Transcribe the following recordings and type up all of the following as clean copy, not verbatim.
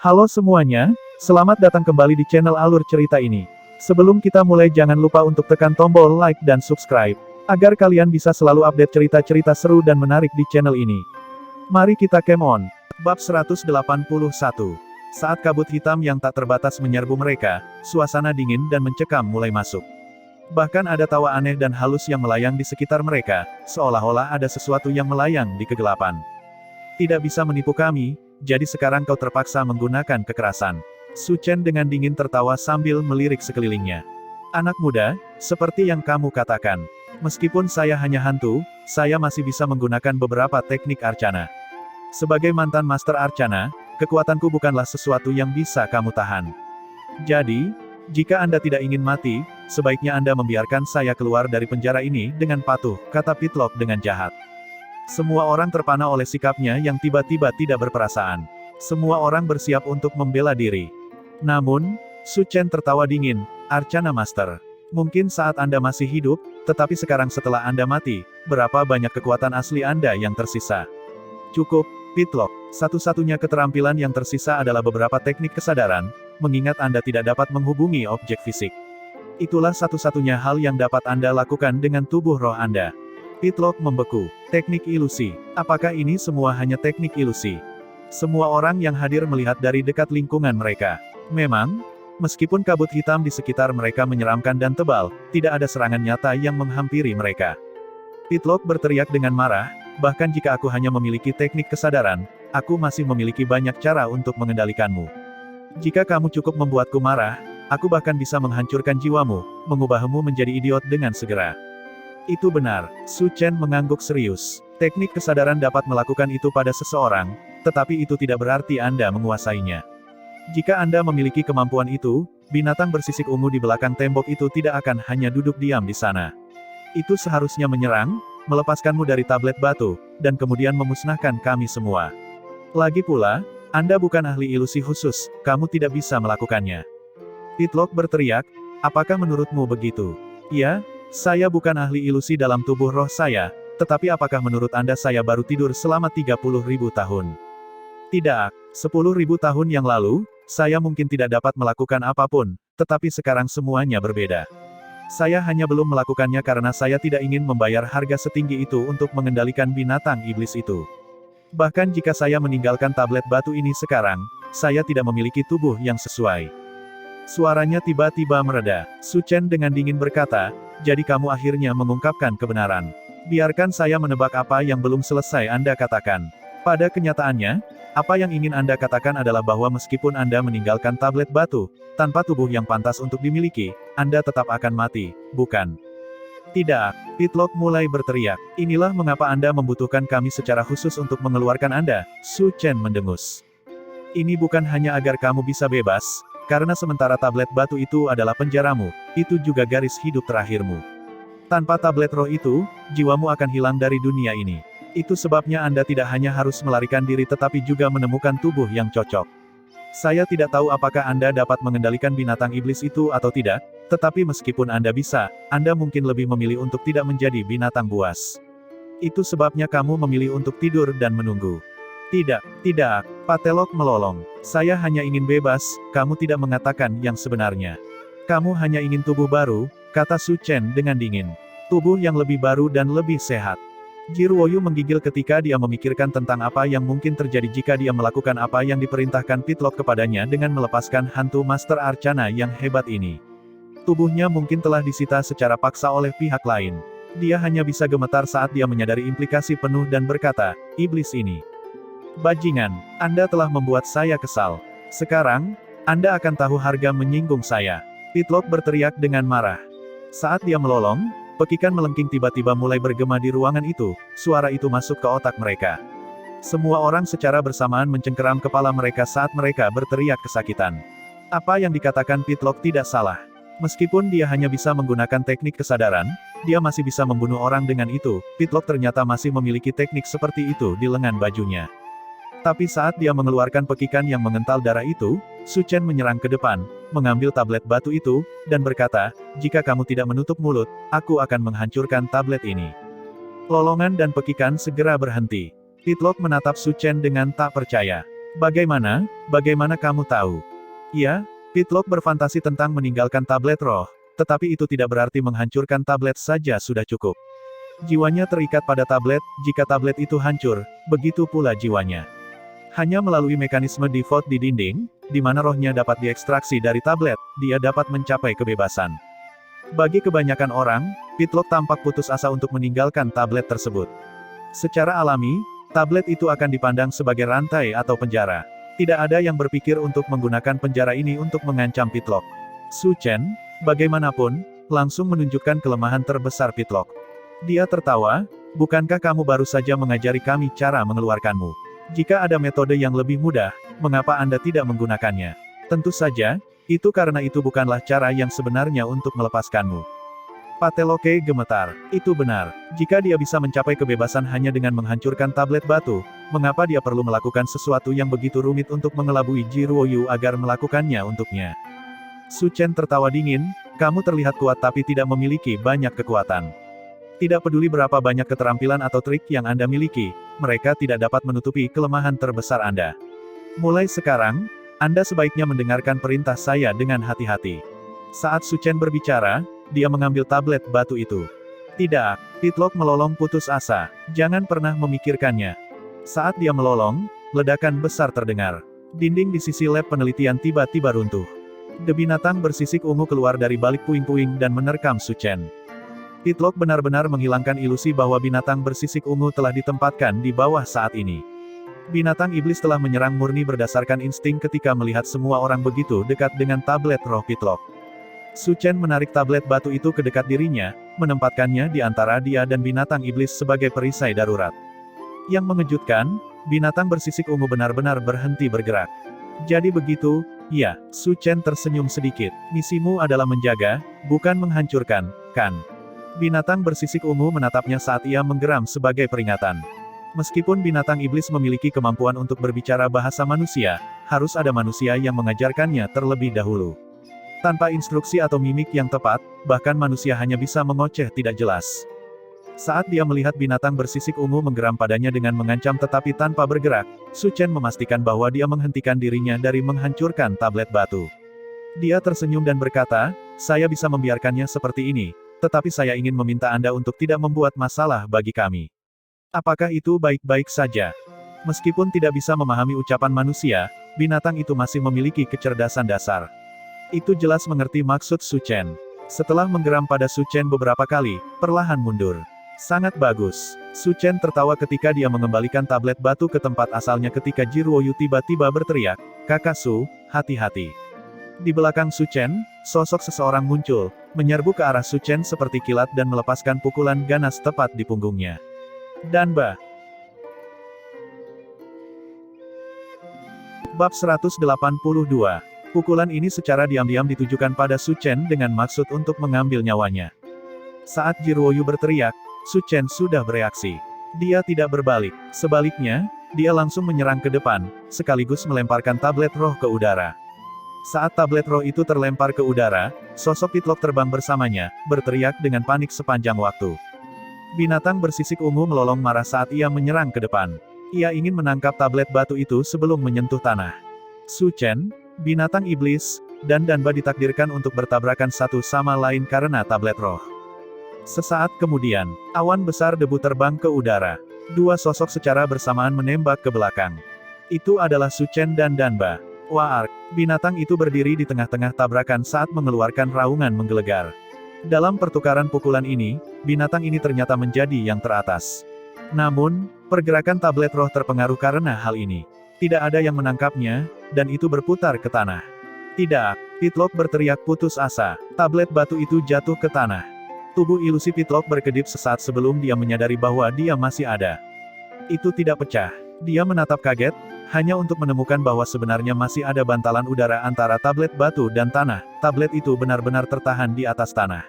Halo semuanya, selamat datang kembali di channel Alur Cerita ini. Sebelum kita mulai jangan lupa untuk tekan tombol like dan subscribe, agar kalian bisa selalu update cerita-cerita seru dan menarik di channel ini. Mari kita game on. Bab 181. Saat kabut hitam yang tak terbatas menyerbu mereka, suasana dingin dan mencekam mulai masuk. Bahkan ada tawa aneh dan halus yang melayang di sekitar mereka, seolah-olah ada sesuatu yang melayang di kegelapan. Tidak bisa menipu kami, jadi sekarang kau terpaksa menggunakan kekerasan. Su Chen dengan dingin tertawa sambil melirik sekelilingnya. Anak muda, seperti yang kamu katakan. Meskipun saya hanya hantu, saya masih bisa menggunakan beberapa teknik arcana. Sebagai mantan master arcana, kekuatanku bukanlah sesuatu yang bisa kamu tahan. Jadi, jika Anda tidak ingin mati, sebaiknya Anda membiarkan saya keluar dari penjara ini dengan patuh, kata Pitlock dengan jahat. Semua orang terpana oleh sikapnya yang tiba-tiba tidak berperasaan. Semua orang bersiap untuk membela diri. Namun, Su Chen tertawa dingin, Arcana Master. Mungkin saat Anda masih hidup, tetapi sekarang setelah Anda mati, berapa banyak kekuatan asli Anda yang tersisa? Cukup, Pitlock. Satu-satunya keterampilan yang tersisa adalah beberapa teknik kesadaran, mengingat Anda tidak dapat menghubungi objek fisik. Itulah satu-satunya hal yang dapat Anda lakukan dengan tubuh roh Anda. Pitlock membeku. Teknik ilusi. Apakah ini semua hanya teknik ilusi? Semua orang yang hadir melihat dari dekat lingkungan mereka. Memang, meskipun kabut hitam di sekitar mereka menyeramkan dan tebal, tidak ada serangan nyata yang menghampiri mereka. Pitlock berteriak dengan marah, bahkan jika aku hanya memiliki teknik kesadaran, aku masih memiliki banyak cara untuk mengendalikanmu. Jika kamu cukup membuatku marah, aku bahkan bisa menghancurkan jiwamu, mengubahmu menjadi idiot dengan segera. Itu benar, Su Chen mengangguk serius. Teknik kesadaran dapat melakukan itu pada seseorang, tetapi itu tidak berarti Anda menguasainya. Jika Anda memiliki kemampuan itu, binatang bersisik ungu di belakang tembok itu tidak akan hanya duduk diam di sana. Itu seharusnya menyerang, melepaskanmu dari tablet batu, dan kemudian memusnahkan kami semua. Lagi pula, Anda bukan ahli ilusi khusus, kamu tidak bisa melakukannya. Pitlock berteriak, apakah menurutmu begitu? Ya, saya bukan ahli ilusi dalam tubuh roh saya, tetapi apakah menurut Anda saya baru tidur selama 30.000 tahun? Tidak, 10.000 tahun yang lalu, saya mungkin tidak dapat melakukan apapun, tetapi sekarang semuanya berbeda. Saya hanya belum melakukannya karena saya tidak ingin membayar harga setinggi itu untuk mengendalikan binatang iblis itu. Bahkan jika saya meninggalkan tablet batu ini sekarang, saya tidak memiliki tubuh yang sesuai. Suaranya tiba-tiba mereda. Su Chen dengan dingin berkata, jadi kamu akhirnya mengungkapkan kebenaran. Biarkan saya menebak apa yang belum selesai Anda katakan. Pada kenyataannya, apa yang ingin Anda katakan adalah bahwa meskipun Anda meninggalkan tablet batu, tanpa tubuh yang pantas untuk dimiliki, Anda tetap akan mati, bukan? Tidak, Pitlock mulai berteriak. Inilah mengapa Anda membutuhkan kami secara khusus untuk mengeluarkan Anda, Su Chen mendengus. Ini bukan hanya agar kamu bisa bebas, karena sementara tablet batu itu adalah penjaramu, itu juga garis hidup terakhirmu. Tanpa tablet roh itu, jiwamu akan hilang dari dunia ini. Itu sebabnya Anda tidak hanya harus melarikan diri tetapi juga menemukan tubuh yang cocok. Saya tidak tahu apakah Anda dapat mengendalikan binatang iblis itu atau tidak, tetapi meskipun Anda bisa, Anda mungkin lebih memilih untuk tidak menjadi binatang buas. Itu sebabnya kamu memilih untuk tidur dan menunggu. Tidak, Patelok melolong. Saya hanya ingin bebas, kamu tidak mengatakan yang sebenarnya. Kamu hanya ingin tubuh baru, kata Su Chen dengan dingin. Tubuh yang lebih baru dan lebih sehat. Jiruoyu menggigil ketika dia memikirkan tentang apa yang mungkin terjadi jika dia melakukan apa yang diperintahkan Pitlock kepadanya dengan melepaskan hantu Master Arcana yang hebat ini. Tubuhnya mungkin telah disita secara paksa oleh pihak lain. Dia hanya bisa gemetar saat dia menyadari implikasi penuh dan berkata, iblis ini. Bajingan, Anda telah membuat saya kesal. Sekarang, Anda akan tahu harga menyinggung saya. Pitlock berteriak dengan marah. Saat dia melolong, pekikan melengking tiba-tiba mulai bergema di ruangan itu, suara itu masuk ke otak mereka. Semua orang secara bersamaan mencengkeram kepala mereka saat mereka berteriak kesakitan. Apa yang dikatakan Pitlock tidak salah. Meskipun dia hanya bisa menggunakan teknik kesadaran, dia masih bisa membunuh orang dengan itu. Pitlock ternyata masih memiliki teknik seperti itu di lengan bajunya. Tapi saat dia mengeluarkan pekikan yang mengental darah itu, Su Chen menyerang ke depan, mengambil tablet batu itu, dan berkata, jika kamu tidak menutup mulut, aku akan menghancurkan tablet ini. Lolongan dan pekikan segera berhenti. Pitlock menatap Su Chen dengan tak percaya. Bagaimana? Bagaimana kamu tahu? Ya, Pitlock berfantasi tentang meninggalkan tablet roh, tetapi itu tidak berarti menghancurkan tablet saja sudah cukup. Jiwanya terikat pada tablet, jika tablet itu hancur, begitu pula jiwanya. Hanya melalui mekanisme default di dinding, di mana rohnya dapat diekstraksi dari tablet, dia dapat mencapai kebebasan. Bagi kebanyakan orang, Pitlock tampak putus asa untuk meninggalkan tablet tersebut. Secara alami, tablet itu akan dipandang sebagai rantai atau penjara. Tidak ada yang berpikir untuk menggunakan penjara ini untuk mengancam Pitlock. Su Chen, bagaimanapun, langsung menunjukkan kelemahan terbesar Pitlock. Dia tertawa, bukankah kamu baru saja mengajari kami cara mengeluarkanmu? Jika ada metode yang lebih mudah, mengapa Anda tidak menggunakannya? Tentu saja, itu karena itu bukanlah cara yang sebenarnya untuk melepaskanmu. Pateloke gemetar. Itu benar. Jika dia bisa mencapai kebebasan hanya dengan menghancurkan tablet batu, mengapa dia perlu melakukan sesuatu yang begitu rumit untuk mengelabui Ji Ruoyu agar melakukannya untuknya? Su Chen tertawa dingin, kamu terlihat kuat tapi tidak memiliki banyak kekuatan. Tidak peduli berapa banyak keterampilan atau trik yang Anda miliki, mereka tidak dapat menutupi kelemahan terbesar Anda. Mulai sekarang, Anda sebaiknya mendengarkan perintah saya dengan hati-hati. Saat Su Chen berbicara, dia mengambil tablet batu itu. Tidak, Pitlock melolong putus asa. Jangan pernah memikirkannya. Saat dia melolong, ledakan besar terdengar. Dinding di sisi lab penelitian tiba-tiba runtuh. Binatang bersisik ungu keluar dari balik puing-puing dan menerkam Su Chen. Pitlock benar-benar menghilangkan ilusi bahwa binatang bersisik ungu telah ditempatkan di bawah saat ini. Binatang iblis telah menyerang murni berdasarkan insting ketika melihat semua orang begitu dekat dengan tablet roh Pitlock. Su Chen menarik tablet batu itu ke dekat dirinya, menempatkannya di antara dia dan binatang iblis sebagai perisai darurat. Yang mengejutkan, binatang bersisik ungu benar-benar berhenti bergerak. Jadi begitu, ya, Su Chen tersenyum sedikit. Misimu adalah menjaga, bukan menghancurkan, kan? Binatang bersisik ungu menatapnya saat ia menggeram sebagai peringatan. Meskipun binatang iblis memiliki kemampuan untuk berbicara bahasa manusia, harus ada manusia yang mengajarkannya terlebih dahulu. Tanpa instruksi atau mimik yang tepat, bahkan manusia hanya bisa mengoceh tidak jelas. Saat dia melihat binatang bersisik ungu menggeram padanya dengan mengancam tetapi tanpa bergerak, Su Chen memastikan bahwa dia menghentikan dirinya dari menghancurkan tablet batu. Dia tersenyum dan berkata, saya bisa membiarkannya seperti ini, tetapi saya ingin meminta Anda untuk tidak membuat masalah bagi kami. Apakah itu baik-baik saja? Meskipun tidak bisa memahami ucapan manusia, binatang itu masih memiliki kecerdasan dasar. Itu jelas mengerti maksud Su Chen. Setelah menggeram pada Su Chen beberapa kali, perlahan mundur. Sangat bagus. Su Chen tertawa ketika dia mengembalikan tablet batu ke tempat asalnya ketika Ji Ruoyu tiba-tiba berteriak, Kakak Su, hati-hati. Di belakang Su Chen, sosok seseorang muncul, menyerbu ke arah Su Chen seperti kilat dan melepaskan pukulan ganas tepat di punggungnya. Danba. Bab 182. Pukulan ini secara diam-diam ditujukan pada Su Chen dengan maksud untuk mengambil nyawanya. Saat Ji Ruoyu berteriak, Su Chen sudah bereaksi. Dia tidak berbalik. Sebaliknya, dia langsung menyerang ke depan, sekaligus melemparkan tablet roh ke udara. Saat tablet roh itu terlempar ke udara, sosok Pitlock terbang bersamanya, berteriak dengan panik sepanjang waktu. Binatang bersisik ungu melolong marah saat ia menyerang ke depan. Ia ingin menangkap tablet batu itu sebelum menyentuh tanah. Su Chen, binatang iblis, dan Danba ditakdirkan untuk bertabrakan satu sama lain karena tablet roh. Sesaat kemudian, awan besar debu terbang ke udara. Dua sosok secara bersamaan menembak ke belakang. Itu adalah Su Chen dan Danba. Waark, binatang itu berdiri di tengah-tengah tabrakan saat mengeluarkan raungan menggelegar. Dalam pertukaran pukulan ini, binatang ini ternyata menjadi yang teratas. Namun, pergerakan tablet roh terpengaruh karena hal ini. Tidak ada yang menangkapnya, dan itu berputar ke tanah. Tidak, Pitlock berteriak putus asa. Tablet batu itu jatuh ke tanah. Tubuh ilusi Pitlock berkedip sesaat sebelum dia menyadari bahwa dia masih ada. Itu tidak pecah. Dia menatap kaget, hanya untuk menemukan bahwa sebenarnya masih ada bantalan udara antara tablet batu dan tanah. Tablet itu benar-benar tertahan di atas tanah.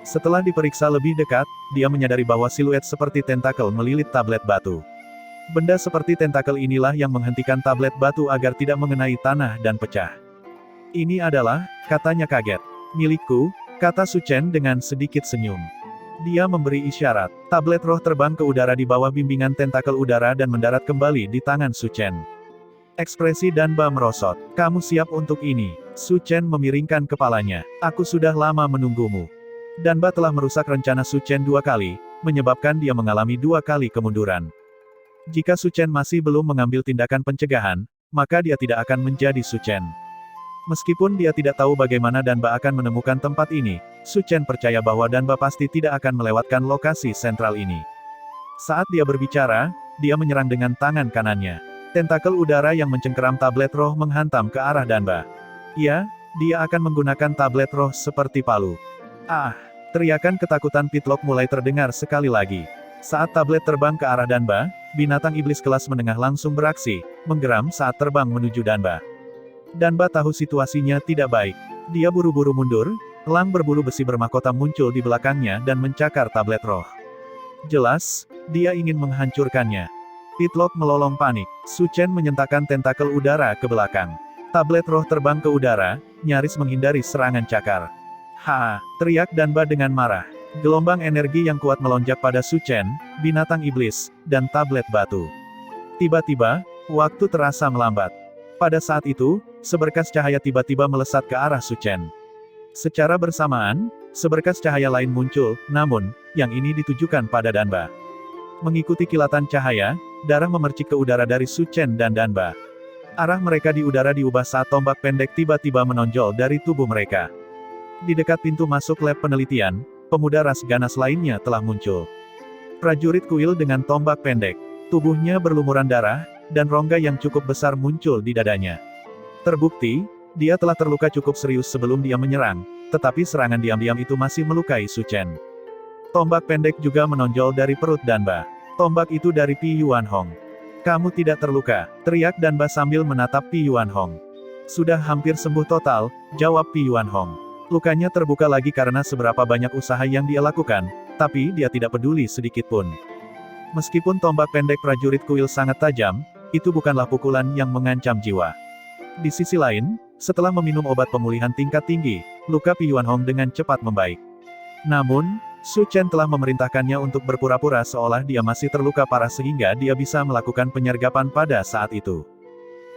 Setelah diperiksa lebih dekat, dia menyadari bahwa siluet seperti tentakel melilit tablet batu. Benda seperti tentakel inilah yang menghentikan tablet batu agar tidak mengenai tanah dan pecah. Ini adalah, katanya kaget. Milikku, kata Su Chen dengan sedikit senyum. Dia memberi isyarat. Tablet roh terbang ke udara di bawah bimbingan tentakel udara dan mendarat kembali di tangan Su Chen. Ekspresi Danba merosot. Kamu siap untuk ini? Su Chen memiringkan kepalanya. Aku sudah lama menunggumu. Danba telah merusak rencana Su Chen 2 kali, menyebabkan dia mengalami 2 kali kemunduran. Jika Su Chen masih belum mengambil tindakan pencegahan, maka dia tidak akan menjadi Su Chen. Meskipun dia tidak tahu bagaimana Danba akan menemukan tempat ini, Su Chen percaya bahwa Danba pasti tidak akan melewatkan lokasi sentral ini. Saat dia berbicara, dia menyerang dengan tangan kanannya. Tentakel udara yang mencengkeram tablet roh menghantam ke arah Danba. Ya, dia akan menggunakan tablet roh seperti palu. Ah! Teriakan ketakutan Pitlock mulai terdengar sekali lagi. Saat tablet terbang ke arah Danba, binatang iblis kelas menengah langsung beraksi, menggeram saat terbang menuju Danba. Danba tahu situasinya tidak baik. Dia buru-buru mundur, elang berbulu besi bermahkota muncul di belakangnya dan mencakar tablet roh. Jelas, dia ingin menghancurkannya. Pitlock melolong panik. Su Chen menyentakkan tentakel udara ke belakang. Tablet roh terbang ke udara, nyaris menghindari serangan cakar. Ha! Teriak Danba dengan marah. Gelombang energi yang kuat melonjak pada Su Chen, binatang iblis, dan tablet batu. Tiba-tiba, waktu terasa melambat. Pada saat itu, seberkas cahaya tiba-tiba melesat ke arah Su Chen. Secara bersamaan, seberkas cahaya lain muncul, namun, yang ini ditujukan pada Danba. Mengikuti kilatan cahaya, darah memercik ke udara dari Su Chen dan Danba. Arah mereka di udara diubah saat tombak pendek tiba-tiba menonjol dari tubuh mereka. Di dekat pintu masuk lab penelitian, pemuda ras ganas lainnya telah muncul. Prajurit kuil dengan tombak pendek. Tubuhnya berlumuran darah, dan rongga yang cukup besar muncul di dadanya. Terbukti, dia telah terluka cukup serius sebelum dia menyerang, tetapi serangan diam-diam itu masih melukai Su Chen. Tombak pendek juga menonjol dari perut Danba. Tombak itu dari Pi Yuanhong. Kamu tidak terluka, teriak Danba sambil menatap Pi Yuanhong. Sudah hampir sembuh total, jawab Pi Yuanhong. Lukanya terbuka lagi karena seberapa banyak usaha yang dia lakukan, tapi dia tidak peduli sedikit pun. Meskipun tombak pendek prajurit kuil sangat tajam, itu bukanlah pukulan yang mengancam jiwa. Di sisi lain, setelah meminum obat pemulihan tingkat tinggi, luka Pi Yuanhong dengan cepat membaik. Namun, Su Chen telah memerintahkannya untuk berpura-pura seolah dia masih terluka parah sehingga dia bisa melakukan penyergapan pada saat itu.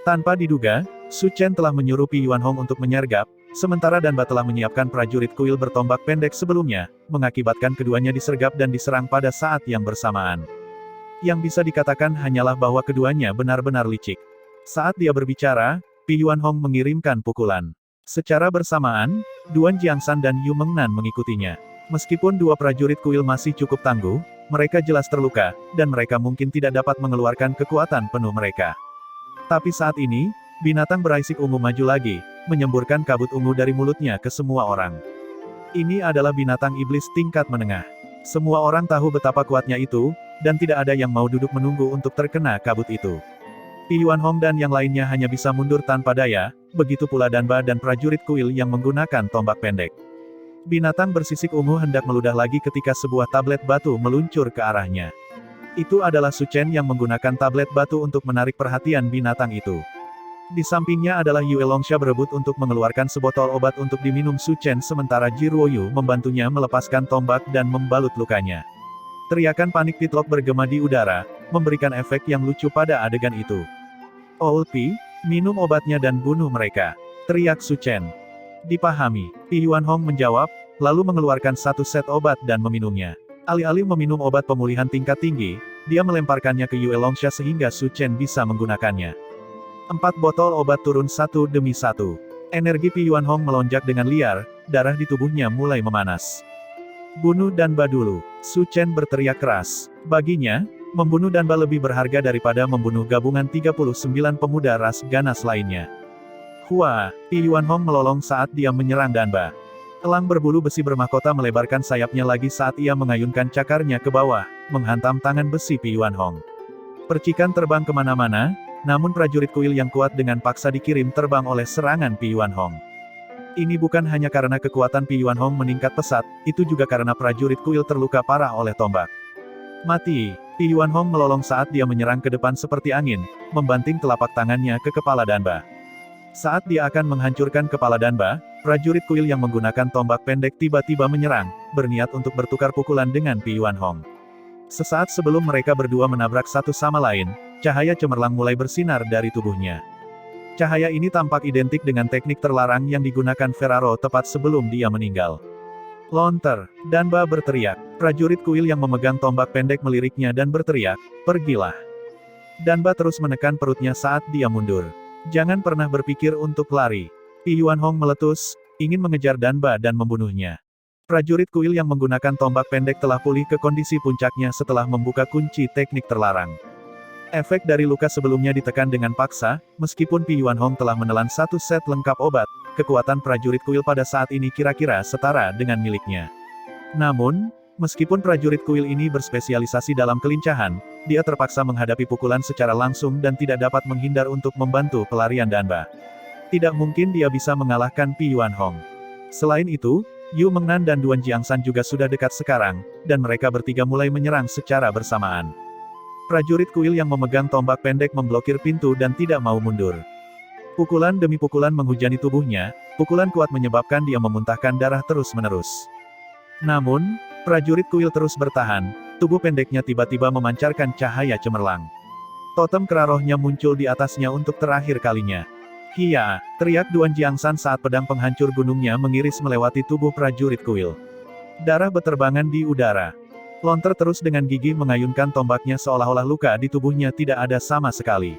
Tanpa diduga, Su Chen telah menyuruh Pi Yuanhong untuk menyergap, sementara Danba telah menyiapkan prajurit kuil bertombak pendek sebelumnya, mengakibatkan keduanya disergap dan diserang pada saat yang bersamaan. Yang bisa dikatakan hanyalah bahwa keduanya benar-benar licik. Saat dia berbicara, Pi Yuanhong mengirimkan pukulan. Secara bersamaan, Duan Jiangsan dan Yu Mengnan mengikutinya. Meskipun dua prajurit kuil masih cukup tangguh, mereka jelas terluka, dan mereka mungkin tidak dapat mengeluarkan kekuatan penuh mereka. Tapi saat ini, binatang beraisik ungu maju lagi, menyemburkan kabut ungu dari mulutnya ke semua orang. Ini adalah binatang iblis tingkat menengah. Semua orang tahu betapa kuatnya itu, dan tidak ada yang mau duduk menunggu untuk terkena kabut itu. Pi Yuanhong dan yang lainnya hanya bisa mundur tanpa daya, begitu pula Danba dan prajurit kuil yang menggunakan tombak pendek. Binatang bersisik ungu hendak meludah lagi ketika sebuah tablet batu meluncur ke arahnya. Itu adalah Su Chen yang menggunakan tablet batu untuk menarik perhatian binatang itu. Di sampingnya adalah Yue Longsha berebut untuk mengeluarkan sebotol obat untuk diminum Su Chen sementara Ji Ruoyu membantunya melepaskan tombak dan membalut lukanya. Teriakan panik Pitlock bergema di udara, memberikan efek yang lucu pada adegan itu. "Old Pi, minum obatnya dan bunuh mereka," teriak Su Chen. "Dipahami," Pi Yuanhong menjawab, lalu mengeluarkan satu set obat dan meminumnya. Alih-alih meminum obat pemulihan tingkat tinggi, dia melemparkannya ke Yue Longsha sehingga Su Chen bisa menggunakannya. 4 botol obat turun satu demi satu. Energi Pi Yuanhong melonjak dengan liar, darah di tubuhnya mulai memanas. "Bunuh Danba dulu," Su Chen berteriak keras. Baginya, membunuh Danba lebih berharga daripada membunuh gabungan 39 pemuda ras ganas lainnya. "Hua!" Pi Yuanhong melolong saat dia menyerang Danba. Elang berbulu besi bermahkota melebarkan sayapnya lagi saat ia mengayunkan cakarnya ke bawah, menghantam tangan besi Pi Yuanhong. Percikan terbang kemana-mana, namun prajurit kuil yang kuat dengan paksa dikirim terbang oleh serangan Pi Yuanhong. Ini bukan hanya karena kekuatan Pi Yuanhong meningkat pesat, itu juga karena prajurit kuil terluka parah oleh tombak. "Mati!" Pi Yuanhong melolong saat dia menyerang ke depan seperti angin, membanting telapak tangannya ke kepala Danba. Saat dia akan menghancurkan kepala Danba, prajurit kuil yang menggunakan tombak pendek tiba-tiba menyerang, berniat untuk bertukar pukulan dengan Pi Yuanhong. Sesaat sebelum mereka berdua menabrak satu sama lain, cahaya cemerlang mulai bersinar dari tubuhnya. Cahaya ini tampak identik dengan teknik terlarang yang digunakan Ferraro tepat sebelum dia meninggal. Lonter, Danba berteriak. Prajurit kuil yang memegang tombak pendek meliriknya dan berteriak, "Pergilah." Danba terus menekan perutnya saat dia mundur. Jangan pernah berpikir untuk lari. Pi Yuanhong meletus, ingin mengejar Danba dan membunuhnya. Prajurit kuil yang menggunakan tombak pendek telah pulih ke kondisi puncaknya setelah membuka kunci teknik terlarang. Efek dari luka sebelumnya ditekan dengan paksa, meskipun Pi Yuanhong telah menelan satu set lengkap obat, kekuatan prajurit kuil pada saat ini kira-kira setara dengan miliknya. Namun, meskipun prajurit kuil ini berspesialisasi dalam kelincahan, dia terpaksa menghadapi pukulan secara langsung dan tidak dapat menghindar untuk membantu pelarian Danba. Tidak mungkin dia bisa mengalahkan Pi Yuanhong. Selain itu, Yu Mengnan dan Duan Jiangsan juga sudah dekat sekarang, dan mereka bertiga mulai menyerang secara bersamaan. Prajurit kuil yang memegang tombak pendek memblokir pintu dan tidak mau mundur. Pukulan demi pukulan menghujani tubuhnya, pukulan kuat menyebabkan dia memuntahkan darah terus-menerus. Namun, prajurit kuil terus bertahan, tubuh pendeknya tiba-tiba memancarkan cahaya cemerlang. Totem kera rohnya muncul di atasnya untuk terakhir kalinya. "Hiya!" teriak Duan Jiangsan saat pedang penghancur gunungnya mengiris melewati tubuh prajurit kuil. Darah beterbangan di udara. Lonter terus dengan gigih mengayunkan tombaknya seolah-olah luka di tubuhnya tidak ada sama sekali.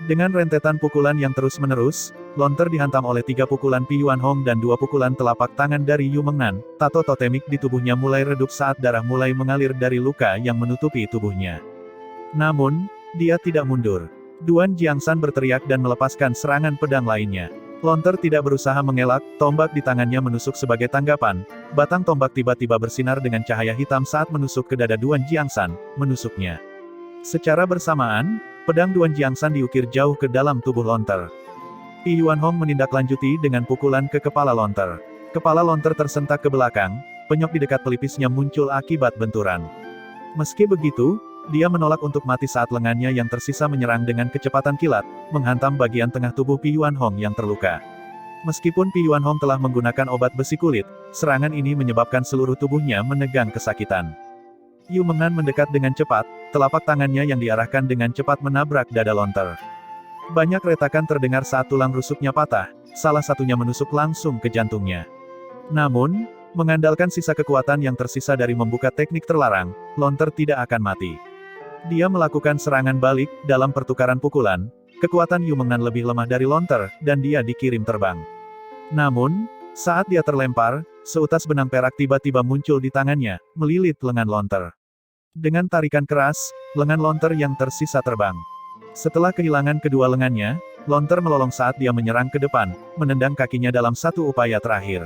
Dengan rentetan pukulan yang terus-menerus, Lonter dihantam oleh 3 pukulan Pi Yuanhong dan 2 pukulan telapak tangan dari Yu Mengnan. Tato totemik di tubuhnya mulai redup saat darah mulai mengalir dari luka yang menutupi tubuhnya. Namun, dia tidak mundur. Duan Jiangsan berteriak dan melepaskan serangan pedang lainnya. Lonter tidak berusaha mengelak, tombak di tangannya menusuk sebagai tanggapan. Batang tombak tiba-tiba bersinar dengan cahaya hitam saat menusuk ke dada Duan Jiangsan, menusuknya. Secara bersamaan, pedang Duan Jiangsan diukir jauh ke dalam tubuh Lonter. Pi Yuanhong menindaklanjuti dengan pukulan ke kepala Lonter. Kepala Lonter tersentak ke belakang, penyok di dekat pelipisnya muncul akibat benturan. Meski begitu, dia menolak untuk mati saat lengannya yang tersisa menyerang dengan kecepatan kilat, menghantam bagian tengah tubuh Pi Yuanhong yang terluka. Meskipun Pi Yuanhong telah menggunakan obat besi kulit, serangan ini menyebabkan seluruh tubuhnya menegang kesakitan. Yu Mengnan mendekat dengan cepat, telapak tangannya yang diarahkan dengan cepat menabrak dada Lonter. Banyak retakan terdengar saat tulang rusuknya patah, salah satunya menusuk langsung ke jantungnya. Namun, mengandalkan sisa kekuatan yang tersisa dari membuka teknik terlarang, Lonter tidak akan mati. Dia melakukan serangan balik, dalam pertukaran pukulan, kekuatan Yu Mengnan lebih lemah dari Lonter, dan dia dikirim terbang. Namun, saat dia terlempar, seutas benang perak tiba-tiba muncul di tangannya, melilit lengan Lonter. Dengan tarikan keras, lengan Lonter yang tersisa terbang. Setelah kehilangan kedua lengannya, Lonter melolong saat dia menyerang ke depan, menendang kakinya dalam satu upaya terakhir.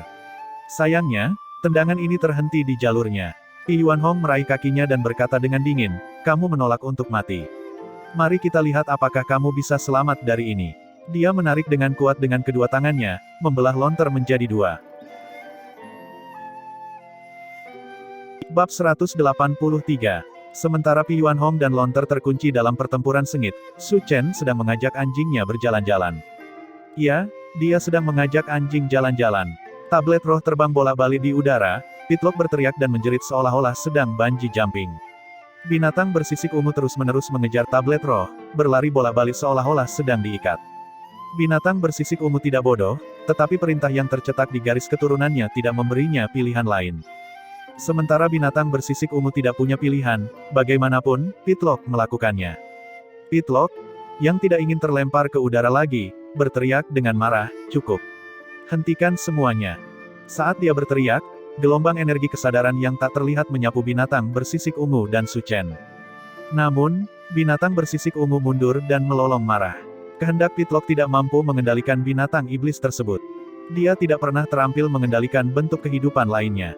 Sayangnya, tendangan ini terhenti di jalurnya. Pi Yuanhong meraih kakinya dan berkata dengan dingin, "Kamu menolak untuk mati. Mari kita lihat apakah kamu bisa selamat dari ini." Dia menarik dengan kuat dengan kedua tangannya, membelah Lonter menjadi 2. Bab 183. Sementara Pi Yuanhong dan Lonter terkunci dalam pertempuran sengit, Su Chen sedang mengajak anjingnya berjalan-jalan. Ya, dia sedang mengajak anjing jalan-jalan. Tablet roh terbang bolak-balik di udara, Pitlock berteriak dan menjerit seolah-olah sedang bungee jumping. Binatang bersisik ungu terus-menerus mengejar tablet roh, berlari bolak-balik seolah-olah sedang diikat. Binatang bersisik ungu tidak bodoh, tetapi perintah yang tercetak di garis keturunannya tidak memberinya pilihan lain. Sementara binatang bersisik ungu tidak punya pilihan, bagaimanapun, Pitlock melakukannya. Pitlock, yang tidak ingin terlempar ke udara lagi, berteriak dengan marah, "Cukup. Hentikan semuanya." Saat dia berteriak, gelombang energi kesadaran yang tak terlihat menyapu binatang bersisik ungu dan Su Chen. Namun, binatang bersisik ungu mundur dan melolong marah. Kehendak Pitlock tidak mampu mengendalikan binatang iblis tersebut. Dia tidak pernah terampil mengendalikan bentuk kehidupan lainnya.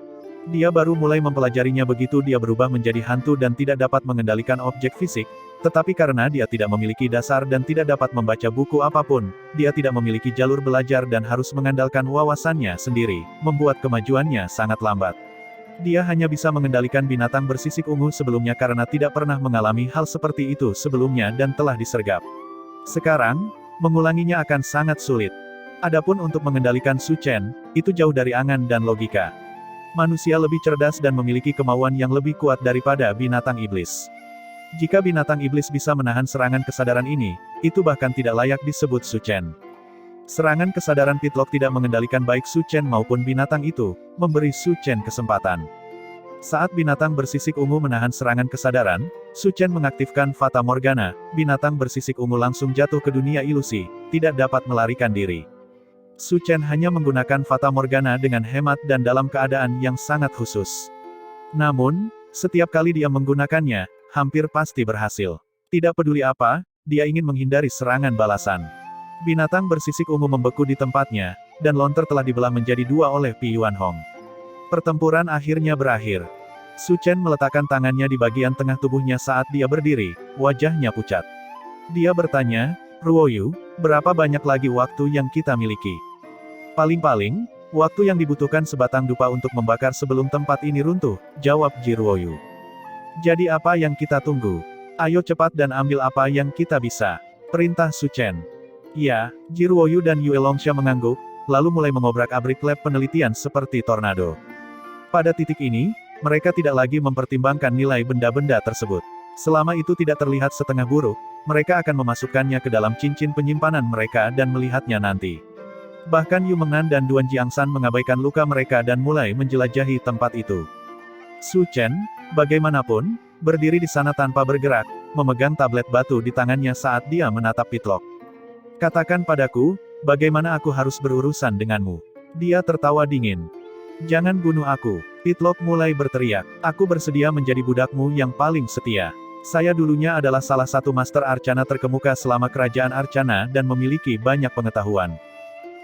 Dia baru mulai mempelajarinya begitu dia berubah menjadi hantu dan tidak dapat mengendalikan objek fisik, tetapi karena dia tidak memiliki dasar dan tidak dapat membaca buku apapun, dia tidak memiliki jalur belajar dan harus mengandalkan wawasannya sendiri, membuat kemajuannya sangat lambat. Dia hanya bisa mengendalikan binatang bersisik ungu sebelumnya karena tidak pernah mengalami hal seperti itu sebelumnya dan telah disergap. Sekarang, mengulanginya akan sangat sulit. Adapun untuk mengendalikan Su Chen, itu jauh dari angan dan logika. Manusia lebih cerdas dan memiliki kemauan yang lebih kuat daripada binatang iblis. Jika binatang iblis bisa menahan serangan kesadaran ini, itu bahkan tidak layak disebut Su Chen. Serangan kesadaran Pitlock tidak mengendalikan baik Su Chen maupun binatang itu, memberi Su Chen kesempatan. Saat binatang bersisik ungu menahan serangan kesadaran, Su Chen mengaktifkan Fata Morgana, binatang bersisik ungu langsung jatuh ke dunia ilusi, tidak dapat melarikan diri. Su Chen hanya menggunakan Fata Morgana dengan hemat dan dalam keadaan yang sangat khusus. Namun, setiap kali dia menggunakannya, hampir pasti berhasil. Tidak peduli apa, dia ingin menghindari serangan balasan. Binatang bersisik ungu membeku di tempatnya, dan lonter telah dibelah menjadi dua oleh Pi Yuanhong. Pertempuran akhirnya berakhir. Su Chen meletakkan tangannya di bagian tengah tubuhnya saat dia berdiri, wajahnya pucat. Dia bertanya, "Ruoyu, berapa banyak lagi waktu yang kita miliki?" "Paling-paling, waktu yang dibutuhkan sebatang dupa untuk membakar sebelum tempat ini runtuh," jawab Ji Ruoyu. "Jadi apa yang kita tunggu? Ayo cepat dan ambil apa yang kita bisa," perintah Su Chen. "Ya," Ji Ruoyu dan Yue Longsha mengangguk, lalu mulai mengobrak-abrik lab penelitian seperti tornado. Pada titik ini, mereka tidak lagi mempertimbangkan nilai benda-benda tersebut. Selama itu tidak terlihat setengah buruk, mereka akan memasukkannya ke dalam cincin penyimpanan mereka dan melihatnya nanti. Bahkan Yu Mengnan dan Duan Jiangsan mengabaikan luka mereka dan mulai menjelajahi tempat itu. Su Chen, bagaimanapun, berdiri di sana tanpa bergerak, memegang tablet batu di tangannya saat dia menatap Pitlock. "Katakan padaku, bagaimana aku harus berurusan denganmu?" Dia tertawa dingin. "Jangan bunuh aku." Pitlock mulai berteriak. "Aku bersedia menjadi budakmu yang paling setia. Saya dulunya adalah salah satu master Arcana terkemuka selama kerajaan Arcana dan memiliki banyak pengetahuan.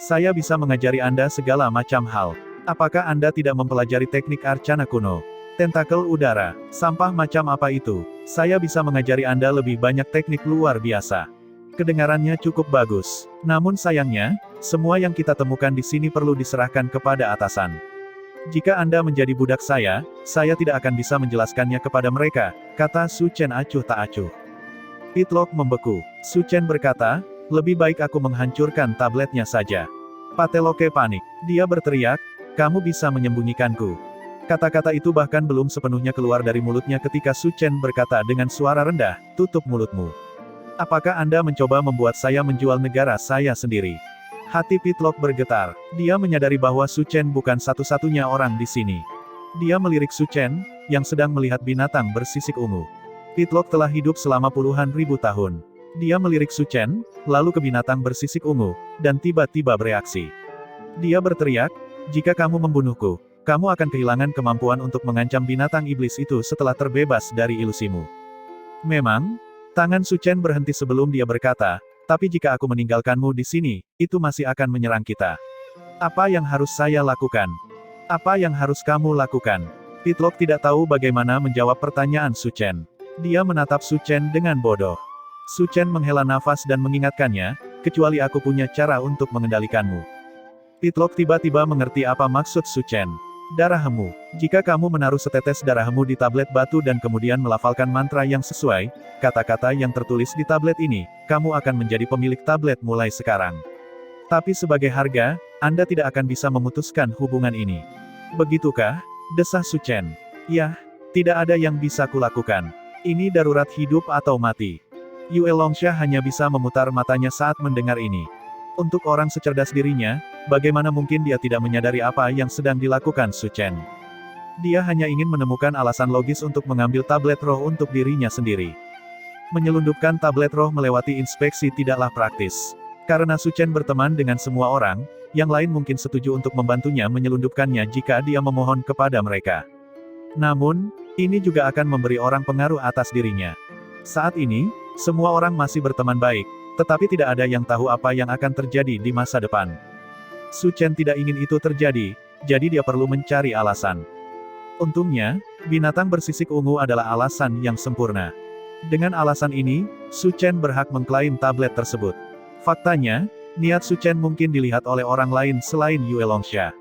Saya bisa mengajari Anda segala macam hal. Apakah Anda tidak mempelajari teknik Arcana kuno? Tentakel udara, sampah macam apa itu? Saya bisa mengajari Anda lebih banyak teknik luar biasa." Kedengarannya cukup bagus. Namun sayangnya, semua yang kita temukan di sini perlu diserahkan kepada atasan. "Jika Anda menjadi budak saya tidak akan bisa menjelaskannya kepada mereka," kata Su Chen acuh tak acuh. Pitlock membeku. Su Chen berkata, "Lebih baik aku menghancurkan tabletnya saja." Pateloke panik. Dia berteriak, "Kamu bisa menyembunyikanku." Kata-kata itu bahkan belum sepenuhnya keluar dari mulutnya ketika Su Chen berkata dengan suara rendah, "Tutup mulutmu. Apakah Anda mencoba membuat saya menjual negara saya sendiri?" Hati Pitlock bergetar. Dia menyadari bahwa Su Chen bukan satu-satunya orang di sini. Dia melirik Su Chen, yang sedang melihat binatang bersisik ungu. Pitlock telah hidup selama puluhan ribu tahun. Dia melirik Su Chen, lalu ke binatang bersisik ungu, dan tiba-tiba bereaksi. Dia berteriak, "Jika kamu membunuhku, kamu akan kehilangan kemampuan untuk mengancam binatang iblis itu setelah terbebas dari ilusimu." Memang, tangan Su Chen berhenti sebelum dia berkata, "Tapi jika aku meninggalkanmu di sini, itu masih akan menyerang kita. Apa yang harus saya lakukan? Apa yang harus kamu lakukan?" Pitlock tidak tahu bagaimana menjawab pertanyaan Su Chen. Dia menatap Su Chen dengan bodoh. Su Chen menghela nafas dan mengingatkannya, "Kecuali aku punya cara untuk mengendalikanmu." Pitlock tiba-tiba mengerti apa maksud Su Chen. "Darahmu. Jika kamu menaruh setetes darahmu di tablet batu dan kemudian melafalkan mantra yang sesuai, kata-kata yang tertulis di tablet ini, kamu akan menjadi pemilik tablet mulai sekarang. Tapi sebagai harga, Anda tidak akan bisa memutuskan hubungan ini." "Begitukah?" desah Su Chen. "Yah, tidak ada yang bisa kulakukan. Ini darurat hidup atau mati." Yue Longsha hanya bisa memutar matanya saat mendengar ini. Untuk orang secerdas dirinya, bagaimana mungkin dia tidak menyadari apa yang sedang dilakukan Su Chen? Dia hanya ingin menemukan alasan logis untuk mengambil tablet roh untuk dirinya sendiri. Menyelundupkan tablet roh melewati inspeksi tidaklah praktis. Karena Su Chen berteman dengan semua orang, yang lain mungkin setuju untuk membantunya menyelundupkannya jika dia memohon kepada mereka. Namun, ini juga akan memberi orang pengaruh atas dirinya. Saat ini, semua orang masih berteman baik, tetapi tidak ada yang tahu apa yang akan terjadi di masa depan. Su Chen tidak ingin itu terjadi, jadi dia perlu mencari alasan. Untungnya, binatang bersisik ungu adalah alasan yang sempurna. Dengan alasan ini, Su Chen berhak mengklaim tablet tersebut. Faktanya, niat Su Chen mungkin dilihat oleh orang lain selain Yue Longsha.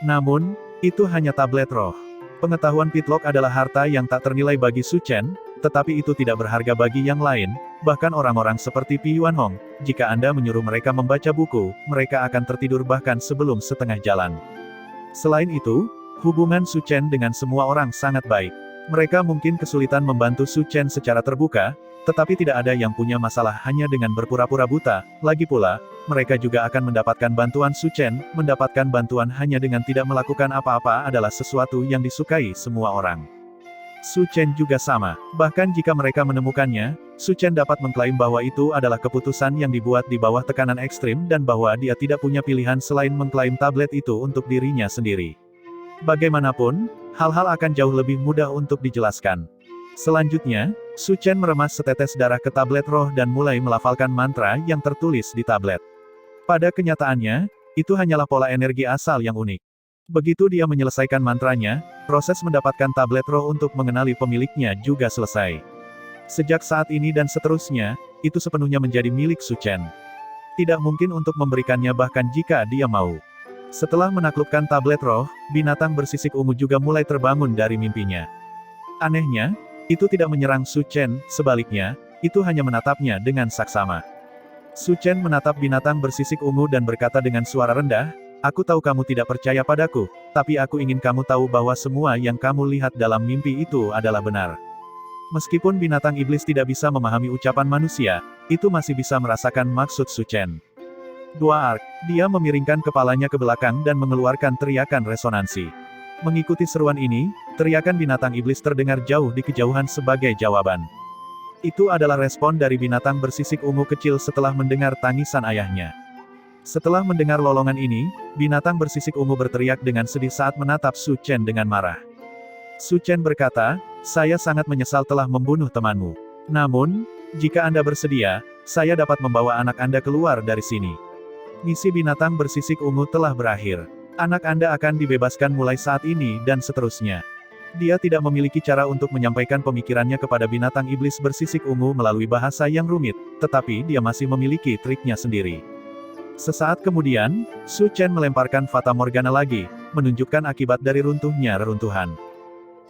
Namun, itu hanya tablet roh. Pengetahuan Pitlock adalah harta yang tak ternilai bagi Su Chen, tetapi itu tidak berharga bagi yang lain, bahkan orang-orang seperti Pi Yuanhong. Jika Anda menyuruh mereka membaca buku, mereka akan tertidur bahkan sebelum setengah jalan. Selain itu, hubungan Su Chen dengan semua orang sangat baik. Mereka mungkin kesulitan membantu Su Chen secara terbuka, tetapi tidak ada yang punya masalah hanya dengan berpura-pura buta. Lagi pula, mereka juga akan mendapatkan bantuan Su Chen. Mendapatkan bantuan hanya dengan tidak melakukan apa-apa adalah sesuatu yang disukai semua orang. Su Chen juga sama. Bahkan jika mereka menemukannya, Su Chen dapat mengklaim bahwa itu adalah keputusan yang dibuat di bawah tekanan ekstrim dan bahwa dia tidak punya pilihan selain mengklaim tablet itu untuk dirinya sendiri. Bagaimanapun, hal-hal akan jauh lebih mudah untuk dijelaskan. Selanjutnya, Su Chen meremas setetes darah ke tablet roh dan mulai melafalkan mantra yang tertulis di tablet. Pada kenyataannya, itu hanyalah pola energi asal yang unik. Begitu dia menyelesaikan mantranya, proses mendapatkan tablet roh untuk mengenali pemiliknya juga selesai. Sejak saat ini dan seterusnya, itu sepenuhnya menjadi milik Su Chen. Tidak mungkin untuk memberikannya bahkan jika dia mau. Setelah menaklukkan tablet roh, binatang bersisik ungu juga mulai terbangun dari mimpinya. Anehnya, itu tidak menyerang Su Chen, sebaliknya, itu hanya menatapnya dengan saksama. Su Chen menatap binatang bersisik ungu dan berkata dengan suara rendah, "Aku tahu kamu tidak percaya padaku, tapi aku ingin kamu tahu bahwa semua yang kamu lihat dalam mimpi itu adalah benar." Meskipun binatang iblis tidak bisa memahami ucapan manusia, itu masih bisa merasakan maksud Su Chen. Dua ark, dia memiringkan kepalanya ke belakang dan mengeluarkan teriakan resonansi. Mengikuti seruan ini, teriakan binatang iblis terdengar jauh di kejauhan sebagai jawaban. Itu adalah respon dari binatang bersisik ungu kecil setelah mendengar tangisan ayahnya. Setelah mendengar lolongan ini, binatang bersisik ungu berteriak dengan sedih saat menatap Su Chen dengan marah. Su Chen berkata, "Saya sangat menyesal telah membunuh temanmu. Namun, jika Anda bersedia, saya dapat membawa anak Anda keluar dari sini. Misi binatang bersisik ungu telah berakhir. Anak Anda akan dibebaskan mulai saat ini dan seterusnya." Dia tidak memiliki cara untuk menyampaikan pemikirannya kepada binatang iblis bersisik ungu melalui bahasa yang rumit, tetapi dia masih memiliki triknya sendiri. Sesaat kemudian, Su Chen melemparkan Fata Morgana lagi, menunjukkan akibat dari runtuhnya reruntuhan.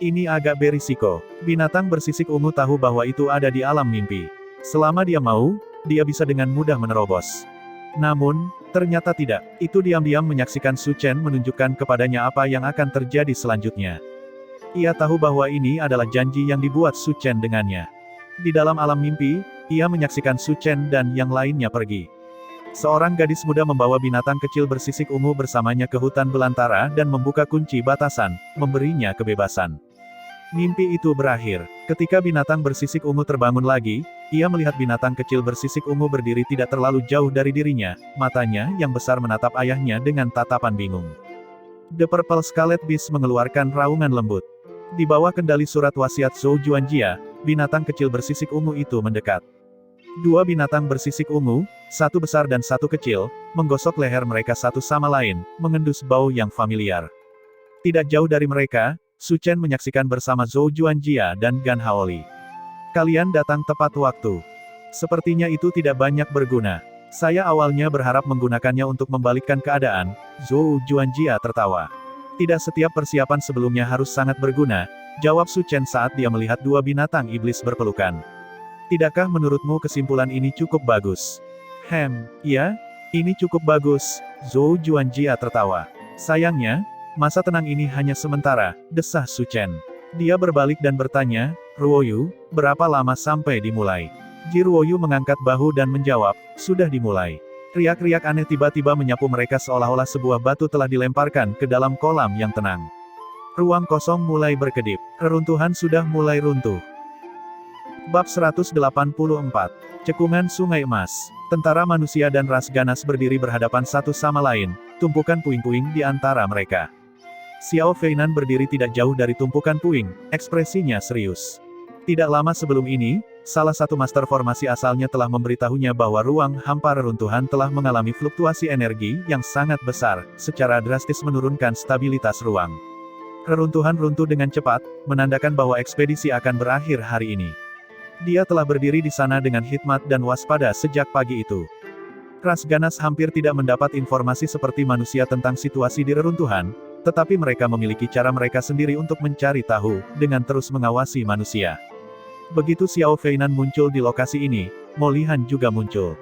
Ini agak berisiko. Binatang bersisik ungu tahu bahwa itu ada di alam mimpi. Selama dia mau, dia bisa dengan mudah menerobos. Namun, ternyata tidak. Itu diam-diam menyaksikan Su Chen menunjukkan kepadanya apa yang akan terjadi selanjutnya. Ia tahu bahwa ini adalah janji yang dibuat Su Chen dengannya. Di dalam alam mimpi, ia menyaksikan Su Chen dan yang lainnya pergi. Seorang gadis muda membawa binatang kecil bersisik ungu bersamanya ke hutan belantara dan membuka kunci batasan, memberinya kebebasan. Mimpi itu berakhir. Ketika binatang bersisik ungu terbangun lagi, ia melihat binatang kecil bersisik ungu berdiri tidak terlalu jauh dari dirinya, matanya yang besar menatap ayahnya dengan tatapan bingung. The Purple Scarlet Beast mengeluarkan raungan lembut. Di bawah kendali surat wasiat Zhou Juanjia, binatang kecil bersisik ungu itu mendekat. Dua binatang bersisik ungu, satu besar dan satu kecil, menggosok leher mereka satu sama lain, mengendus bau yang familiar. Tidak jauh dari mereka, Su Chen menyaksikan bersama Zhou Juanjia dan Gan Haoli. "Kalian datang tepat waktu. Sepertinya itu tidak banyak berguna. Saya awalnya berharap menggunakannya untuk membalikkan keadaan." Zhou Juanjia tertawa. "Tidak setiap persiapan sebelumnya harus sangat berguna," jawab Su Chen saat dia melihat dua binatang iblis berpelukan. "Tidakkah menurutmu kesimpulan ini cukup bagus?" Ya, ini cukup bagus." Zhou Juanjia tertawa. "Sayangnya, masa tenang ini hanya sementara," desah Su Chen. Dia berbalik dan bertanya, "Ruoyu, berapa lama sampai dimulai?" Ji Ruoyu mengangkat bahu dan menjawab, "Sudah dimulai." Riak-riak aneh tiba-tiba menyapu mereka seolah-olah sebuah batu telah dilemparkan ke dalam kolam yang tenang. Ruang kosong mulai berkedip. Reruntuhan sudah mulai runtuh. Bab 184. Cekungan Sungai Emas. Tentara manusia dan ras ganas berdiri berhadapan satu sama lain, tumpukan puing-puing di antara mereka. Xiao Feinan berdiri tidak jauh dari tumpukan puing, ekspresinya serius. Tidak lama sebelum ini, salah satu master formasi asalnya telah memberitahunya bahwa ruang hampa reruntuhan telah mengalami fluktuasi energi yang sangat besar, secara drastis menurunkan stabilitas ruang. Reruntuhan runtuh dengan cepat, menandakan bahwa ekspedisi akan berakhir hari ini. Dia telah berdiri di sana dengan hikmat dan waspada sejak pagi itu. Ras ganas hampir tidak mendapat informasi seperti manusia tentang situasi di reruntuhan, tetapi mereka memiliki cara mereka sendiri untuk mencari tahu, dengan terus mengawasi manusia. Begitu Xiao Feinan muncul di lokasi ini, Mo Lihan juga muncul.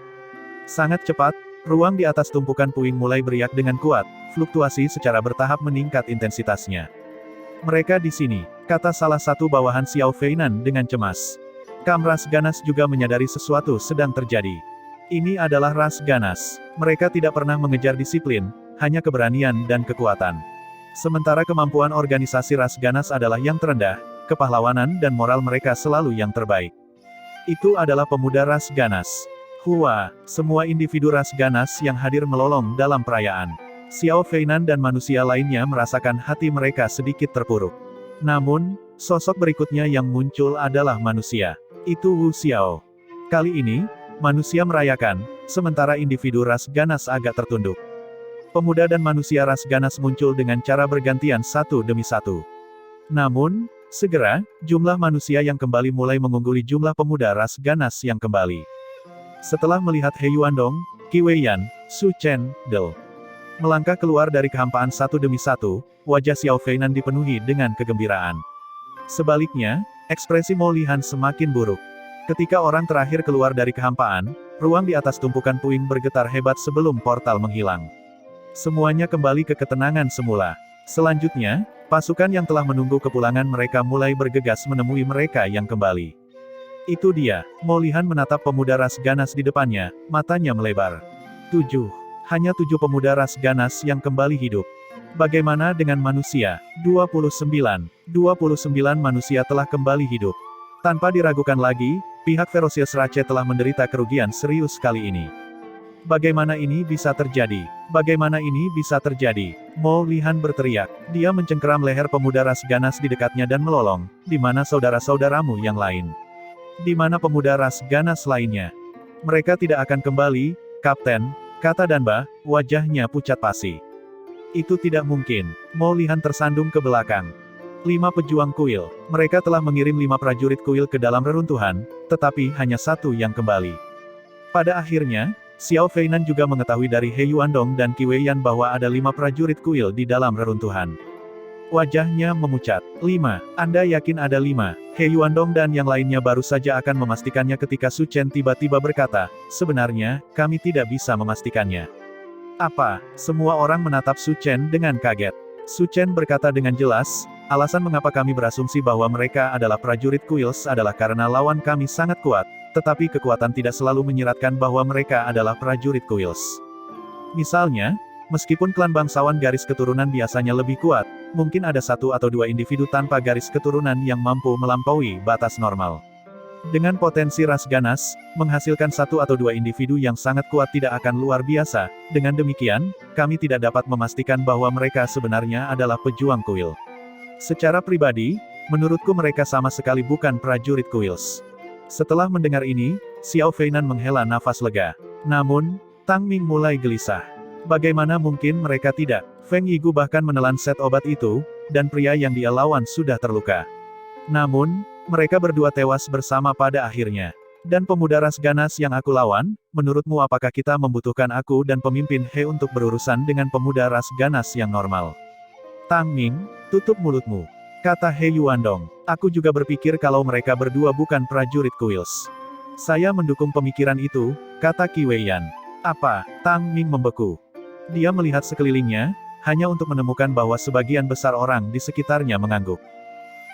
Sangat cepat, ruang di atas tumpukan puing mulai beriak dengan kuat, fluktuasi secara bertahap meningkat intensitasnya. "Mereka di sini," kata salah satu bawahan Xiao Feinan dengan cemas. Ras ganas juga menyadari sesuatu sedang terjadi. Ini adalah ras ganas. Mereka tidak pernah mengejar disiplin, hanya keberanian dan kekuatan. Sementara kemampuan organisasi ras ganas adalah yang terendah, kepahlawanan dan moral mereka selalu yang terbaik. Itu adalah pemuda ras ganas. Hua, semua individu ras ganas yang hadir melolong dalam perayaan. Xiao Feinan dan manusia lainnya merasakan hati mereka sedikit terpuruk. Namun, sosok berikutnya yang muncul adalah manusia. Itu Wu Xiao. Kali ini, manusia merayakan, sementara individu ras ganas agak tertunduk. Pemuda dan manusia ras ganas muncul dengan cara bergantian satu demi satu. Namun, segera, jumlah manusia yang kembali mulai mengungguli jumlah pemuda ras ganas yang kembali. Setelah melihat He Yuandong, Qi Weiyan, Su Chen, Del melangkah keluar dari kehampaan satu demi satu, wajah Xiao Feinan dipenuhi dengan kegembiraan. Sebaliknya, ekspresi Mo Lihan semakin buruk. Ketika orang terakhir keluar dari kehampaan, ruang di atas tumpukan puing bergetar hebat sebelum portal menghilang. Semuanya kembali ke ketenangan semula. Selanjutnya, pasukan yang telah menunggu kepulangan mereka mulai bergegas menemui mereka yang kembali. Itu dia, Mo Lihan menatap pemuda ras ganas di depannya, matanya melebar. 7. Hanya 7 pemuda ras ganas yang kembali hidup. Bagaimana dengan manusia? 29. 29 manusia telah kembali hidup. Tanpa diragukan lagi, pihak Ferocious Rache telah menderita kerugian serius kali ini. Bagaimana ini bisa terjadi? Bagaimana ini bisa terjadi? Mo Lihan berteriak. Dia mencengkeram leher pemuda ras ganas di dekatnya dan melolong. Di mana saudara-saudaramu yang lain? Di mana pemuda ras ganas lainnya? Mereka tidak akan kembali, Kapten, kata Danba, wajahnya pucat pasi. Itu tidak mungkin. Mo Lihan tersandung ke belakang. 5 pejuang kuil. Mereka telah mengirim 5 prajurit kuil ke dalam reruntuhan, tetapi hanya 1 yang kembali. Pada akhirnya, Xiao Feinan juga mengetahui dari He Yuandong dan Qi Weiyan bahwa ada 5 prajurit kuil di dalam reruntuhan. Wajahnya memucat. 5. Anda yakin ada 5? He Yuandong dan yang lainnya baru saja akan memastikannya ketika Su Chen tiba-tiba berkata, sebenarnya, kami tidak bisa memastikannya. Apa? Semua orang menatap Su Chen dengan kaget. Su Chen berkata dengan jelas, alasan mengapa kami berasumsi bahwa mereka adalah prajurit kuils adalah karena lawan kami sangat kuat, tetapi kekuatan tidak selalu menyiratkan bahwa mereka adalah prajurit kuils. Misalnya, meskipun klan bangsawan garis keturunan biasanya lebih kuat, mungkin ada 1 atau 2 individu tanpa garis keturunan yang mampu melampaui batas normal. Dengan potensi ras ganas, menghasilkan 1 atau 2 individu yang sangat kuat tidak akan luar biasa. Dengan demikian, kami tidak dapat memastikan bahwa mereka sebenarnya adalah pejuang kuil. Secara pribadi, menurutku mereka sama sekali bukan prajurit kuils. Setelah mendengar ini, Xiao Feinan menghela nafas lega. Namun, Tang Ming mulai gelisah. Bagaimana mungkin mereka tidak? Feng Yigu bahkan menelan set obat itu, dan pria yang dia lawan sudah terluka. Namun, mereka berdua tewas bersama pada akhirnya. Dan pemuda ras ganas yang aku lawan, menurutmu apakah kita membutuhkan aku dan pemimpin He untuk berurusan dengan pemuda ras ganas yang normal? Tang Ming, tutup mulutmu, kata He Yuandong. Aku juga berpikir kalau mereka berdua bukan prajurit kuils. Saya mendukung pemikiran itu, kata Qi Weiyan. Apa? Tang Ming membeku. Dia melihat sekelilingnya, hanya untuk menemukan bahwa sebagian besar orang di sekitarnya mengangguk.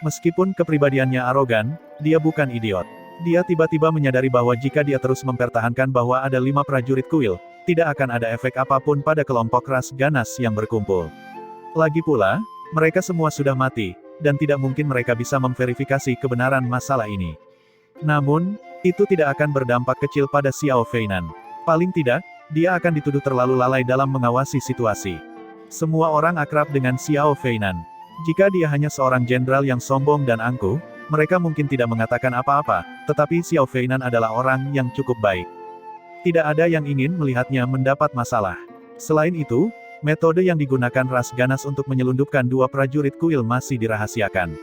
Meskipun kepribadiannya arogan, dia bukan idiot. Dia tiba-tiba menyadari bahwa jika dia terus mempertahankan bahwa ada 5 prajurit kuil, tidak akan ada efek apapun pada kelompok ras ganas yang berkumpul. Lagi pula, mereka semua sudah mati, dan tidak mungkin mereka bisa memverifikasi kebenaran masalah ini. Namun, itu tidak akan berdampak kecil pada Xiao Feinan. Paling tidak, dia akan dituduh terlalu lalai dalam mengawasi situasi. Semua orang akrab dengan Xiao Feinan. Jika dia hanya seorang jenderal yang sombong dan angkuh, mereka mungkin tidak mengatakan apa-apa, tetapi Xiao Feinan adalah orang yang cukup baik. Tidak ada yang ingin melihatnya mendapat masalah. Selain itu, metode yang digunakan ras ganas untuk menyelundupkan 2 prajurit kuil masih dirahasiakan.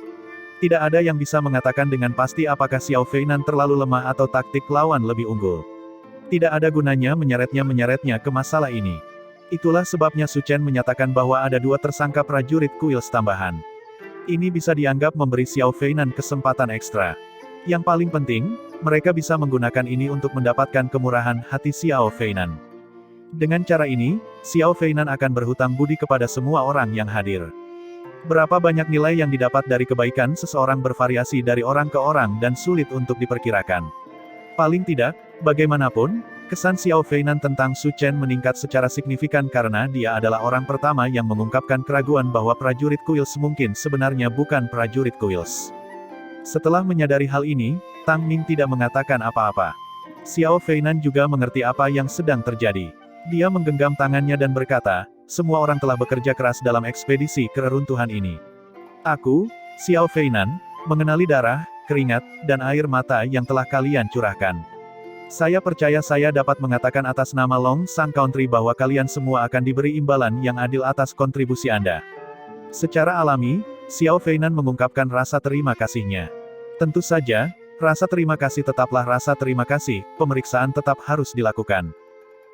Tidak ada yang bisa mengatakan dengan pasti apakah Xiao Feinan terlalu lemah atau taktik lawan lebih unggul. Tidak ada gunanya menyeret-nyeretnya ke masalah ini. Itulah sebabnya Su Chen menyatakan bahwa ada 2 tersangka prajurit kuils tambahan. Ini bisa dianggap memberi Xiao Feinan kesempatan ekstra. Yang paling penting, mereka bisa menggunakan ini untuk mendapatkan kemurahan hati Xiao Feinan. Dengan cara ini, Xiao Feinan akan berhutang budi kepada semua orang yang hadir. Berapa banyak nilai yang didapat dari kebaikan seseorang bervariasi dari orang ke orang dan sulit untuk diperkirakan. Paling tidak, bagaimanapun, kesan Xiao Feinan tentang Su Chen meningkat secara signifikan karena dia adalah orang pertama yang mengungkapkan keraguan bahwa prajurit Kuils mungkin sebenarnya bukan prajurit Kuils. Setelah menyadari hal ini, Tang Ming tidak mengatakan apa-apa. Xiao Feinan juga mengerti apa yang sedang terjadi. Dia menggenggam tangannya dan berkata, semua orang telah bekerja keras dalam ekspedisi ke reruntuhan ini. Aku, Xiao Feinan, mengenali darah, keringat, dan air mata yang telah kalian curahkan. Saya percaya saya dapat mengatakan atas nama Long Sun Country bahwa kalian semua akan diberi imbalan yang adil atas kontribusi Anda. Secara alami, Xiao Feinan mengungkapkan rasa terima kasihnya. Tentu saja, rasa terima kasih tetaplah rasa terima kasih, pemeriksaan tetap harus dilakukan.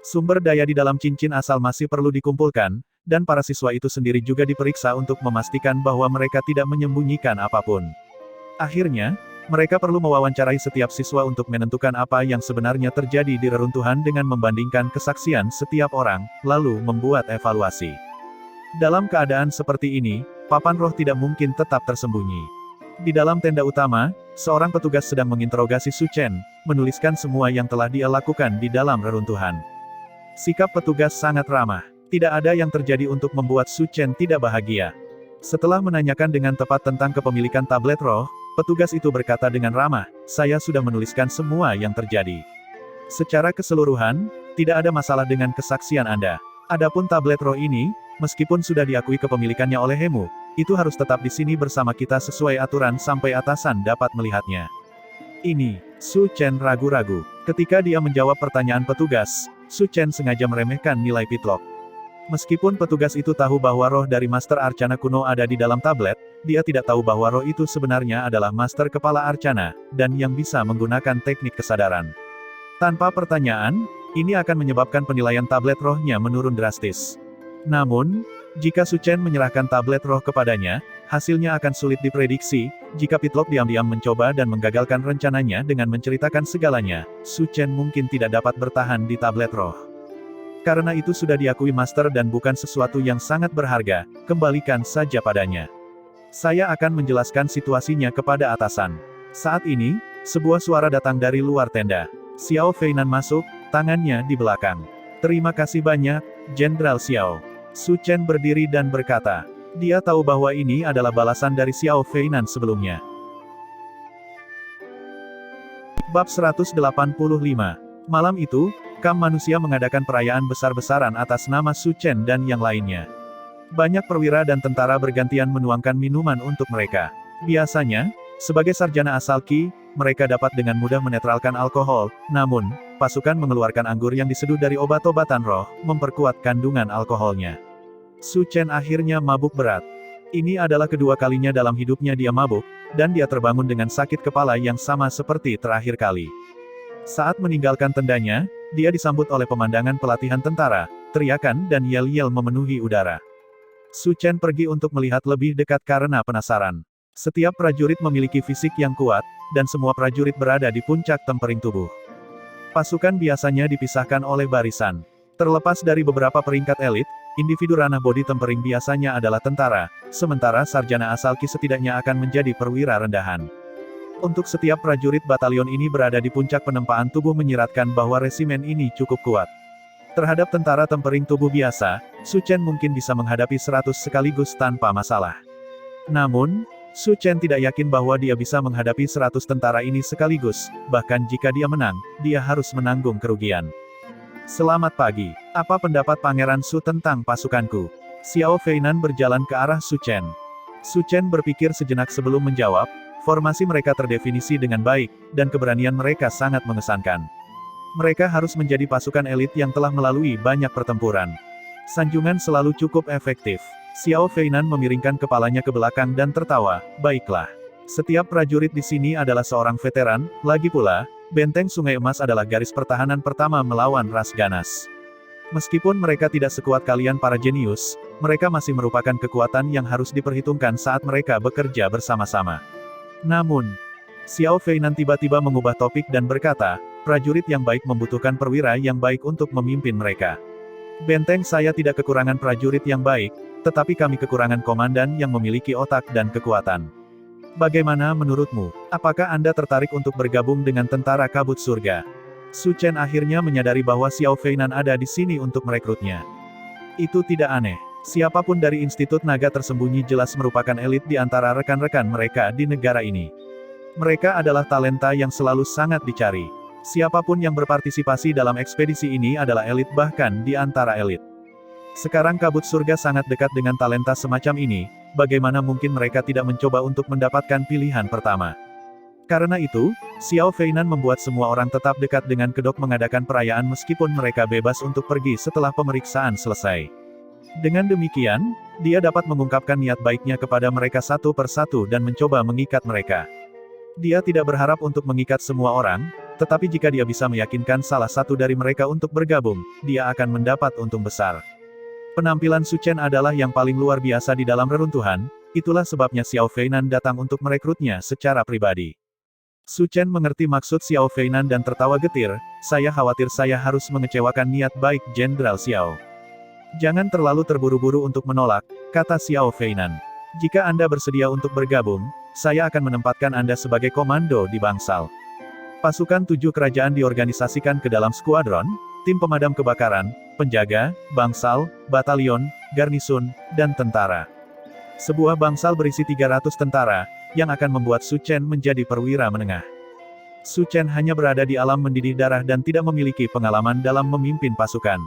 Sumber daya di dalam cincin asal masih perlu dikumpulkan, dan para siswa itu sendiri juga diperiksa untuk memastikan bahwa mereka tidak menyembunyikan apapun. Akhirnya, mereka perlu mewawancarai setiap siswa untuk menentukan apa yang sebenarnya terjadi di reruntuhan dengan membandingkan kesaksian setiap orang, lalu membuat evaluasi. Dalam keadaan seperti ini, papan roh tidak mungkin tetap tersembunyi. Di dalam tenda utama, seorang petugas sedang menginterogasi Su Chen, menuliskan semua yang telah dia lakukan di dalam reruntuhan. Sikap petugas sangat ramah. Tidak ada yang terjadi untuk membuat Su Chen tidak bahagia. Setelah menanyakan dengan tepat tentang kepemilikan tablet roh, petugas itu berkata dengan ramah, saya sudah menuliskan semua yang terjadi. Secara keseluruhan, tidak ada masalah dengan kesaksian Anda. Adapun tablet roh ini, meskipun sudah diakui kepemilikannya oleh Hemu, itu harus tetap di sini bersama kita sesuai aturan sampai atasan dapat melihatnya. Ini, Su Chen ragu-ragu. Ketika dia menjawab pertanyaan petugas, Su Chen sengaja meremehkan nilai pitlok. Meskipun petugas itu tahu bahwa roh dari Master Arcana kuno ada di dalam tablet, dia tidak tahu bahwa roh itu sebenarnya adalah Master Kepala Arcana, dan yang bisa menggunakan teknik kesadaran. Tanpa pertanyaan, ini akan menyebabkan penilaian tablet rohnya menurun drastis. Namun, jika Su Chen menyerahkan tablet roh kepadanya, hasilnya akan sulit diprediksi. Jika Pitlok diam-diam mencoba dan menggagalkan rencananya dengan menceritakan segalanya, Su Chen mungkin tidak dapat bertahan di tablet roh. Karena itu sudah diakui Master dan bukan sesuatu yang sangat berharga, kembalikan saja padanya. Saya akan menjelaskan situasinya kepada atasan. Saat ini, sebuah suara datang dari luar tenda. Xiao Feinan masuk, tangannya di belakang. Terima kasih banyak, Jenderal Xiao. Su Chen berdiri dan berkata, dia tahu bahwa ini adalah balasan dari Xiao Feinan sebelumnya. Bab 185. Malam itu, kaum manusia mengadakan perayaan besar-besaran atas nama Su Chen dan yang lainnya. Banyak perwira dan tentara bergantian menuangkan minuman untuk mereka. Biasanya, sebagai sarjana asal Qi, mereka dapat dengan mudah menetralkan alkohol, namun, pasukan mengeluarkan anggur yang diseduh dari obat-obatan roh, memperkuat kandungan alkoholnya. Su Chen akhirnya mabuk berat. Ini adalah kedua kalinya dalam hidupnya dia mabuk, dan dia terbangun dengan sakit kepala yang sama seperti terakhir kali. Saat meninggalkan tendanya, dia disambut oleh pemandangan pelatihan tentara, teriakan dan yel-yel memenuhi udara. Su Chen pergi untuk melihat lebih dekat karena penasaran. Setiap prajurit memiliki fisik yang kuat, dan semua prajurit berada di puncak tempering tubuh. Pasukan biasanya dipisahkan oleh barisan. Terlepas dari beberapa peringkat elit, individu ranah bodi tempering biasanya adalah tentara, sementara sarjana asal Qi setidaknya akan menjadi perwira rendahan. Untuk setiap prajurit batalion ini berada di puncak penempaan tubuh menyiratkan bahwa resimen ini cukup kuat. Terhadap tentara tempering tubuh biasa, Su Chen mungkin bisa menghadapi 100 sekaligus tanpa masalah. Namun, Su Chen tidak yakin bahwa dia bisa menghadapi 100 tentara ini sekaligus, bahkan jika dia menang, dia harus menanggung kerugian. Selamat pagi. Apa pendapat Pangeran Su tentang pasukanku? Xiao Feinan berjalan ke arah Su Chen. Su Chen berpikir sejenak sebelum menjawab, formasi mereka terdefinisi dengan baik, dan keberanian mereka sangat mengesankan. Mereka harus menjadi pasukan elit yang telah melalui banyak pertempuran. Sanjungan selalu cukup efektif. Xiao Feinan memiringkan kepalanya ke belakang dan tertawa, baiklah. Setiap prajurit di sini adalah seorang veteran, lagi pula, Benteng Sungai Emas adalah garis pertahanan pertama melawan ras ganas. Meskipun mereka tidak sekuat kalian para jenius, mereka masih merupakan kekuatan yang harus diperhitungkan saat mereka bekerja bersama-sama. Namun, Xiao Feinan tiba-tiba mengubah topik dan berkata, prajurit yang baik membutuhkan perwira yang baik untuk memimpin mereka. Benteng saya tidak kekurangan prajurit yang baik, tetapi kami kekurangan komandan yang memiliki otak dan kekuatan. Bagaimana menurutmu? Apakah Anda tertarik untuk bergabung dengan tentara kabut surga? Su Chen akhirnya menyadari bahwa Xiao Feinan ada di sini untuk merekrutnya. Itu tidak aneh. Siapapun dari Institut Naga Tersembunyi jelas merupakan elit di antara rekan-rekan mereka di negara ini. Mereka adalah talenta yang selalu sangat dicari. Siapapun yang berpartisipasi dalam ekspedisi ini adalah elit bahkan di antara elit. Sekarang kabut surga sangat dekat dengan talenta semacam ini, bagaimana mungkin mereka tidak mencoba untuk mendapatkan pilihan pertama. Karena itu, Xiao Feinan membuat semua orang tetap dekat dengan kedok mengadakan perayaan meskipun mereka bebas untuk pergi setelah pemeriksaan selesai. Dengan demikian, dia dapat mengungkapkan niat baiknya kepada mereka satu persatu dan mencoba mengikat mereka. Dia tidak berharap untuk mengikat semua orang, tetapi jika dia bisa meyakinkan salah satu dari mereka untuk bergabung, dia akan mendapat untung besar. Penampilan Su Chen adalah yang paling luar biasa di dalam reruntuhan, itulah sebabnya Xiao Feinan datang untuk merekrutnya secara pribadi. Su Chen mengerti maksud Xiao Feinan dan tertawa getir, saya khawatir saya harus mengecewakan niat baik Jenderal Xiao. Jangan terlalu terburu-buru untuk menolak, kata Xiao Feinan. Jika Anda bersedia untuk bergabung, saya akan menempatkan Anda sebagai komando di bangsal. Pasukan 7 kerajaan diorganisasikan ke dalam skuadron, tim pemadam kebakaran, penjaga, bangsal, batalion, garnisun, dan tentara. Sebuah bangsal berisi 300 tentara, yang akan membuat Su Chen menjadi perwira menengah. Su Chen hanya berada di alam mendidih darah dan tidak memiliki pengalaman dalam memimpin pasukan.